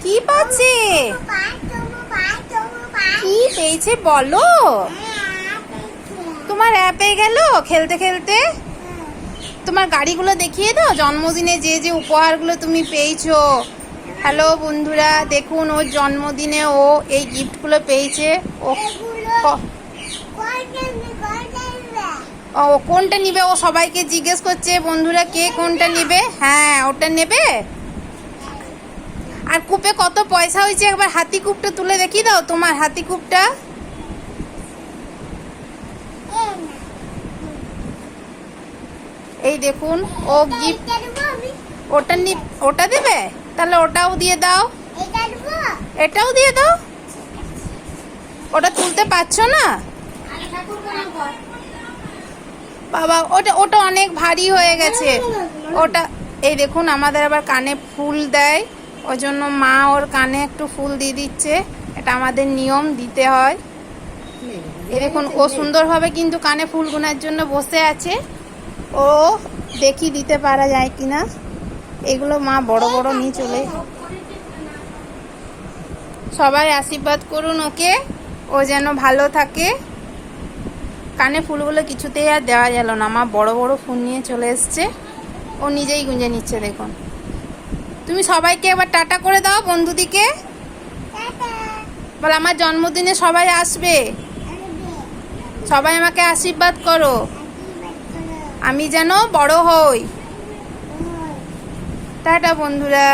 কি পাচ্ছে? কি পেয়েছে বলো? তোমার অ্যাপে গেল খেলতে খেলতে। তোমার গাড়িগুলো দেখিয়ে দাও, জন্মদিনে যে যে উপহারগুলো তুমি পেয়েছো। হ্যালো বন্ধুরা, দেখুন ওর জন্মদিনে ও এই গিফটগুলো পেয়েছে। ও কোনটা নিবে ও সবাইকে জিজ্ঞেস করছে। বন্ধুরা, কে কোনটা নিবে? হ্যাঁ, ওটা নেবে। আর কূপে কত পয়সা হয়েছে একবার হাতি কূপটা তুলে দেখিয়ে দাও, তোমার হাতি কূপটা। এই দেখুন ও গিফট ওটা দেবে, তাহলে ওটাও দিয়ে দাও, এটাও দিয়ে দাও। ওটা তুলতে পারছো না বাবা, ওটা ওটা অনেক ভারী হয়ে গেছে ওটা। এই দেখুন আমাদের আবার কানে ফুল দেয়, ওই জন্য মা ওর কানে একটু ফুল দিয়ে দিচ্ছে। এটা আমাদের নিয়ম, দিতে হয়। এই দেখুন ও সুন্দরভাবে কিন্তু কানে ফুল গোনার জন্য বসে আছে। ও দেখি দিতে পারা যায় কিনা। এগুলো মা বড় বড় নিয়ে চলে। সবাই আশীর্বাদ করুন ওকে, ও যেন ভালো থাকে। কানে ফুলগুলো কিছুতেই আর দেওয়া গেল না, মা বড় বড় ফুল নিয়ে চলে এসছে। ও নিজেই গুঁজে নিচ্ছে দেখুন। তুমি সবাইকে এবার টাটা করে দাও বন্ধুদিকে। বল আমার জন্মদিনে সবাই আসবে, সবাই আমাকে আশীর্বাদ করো, আমি যেন বড় হই। টাটা বন্ধুরা।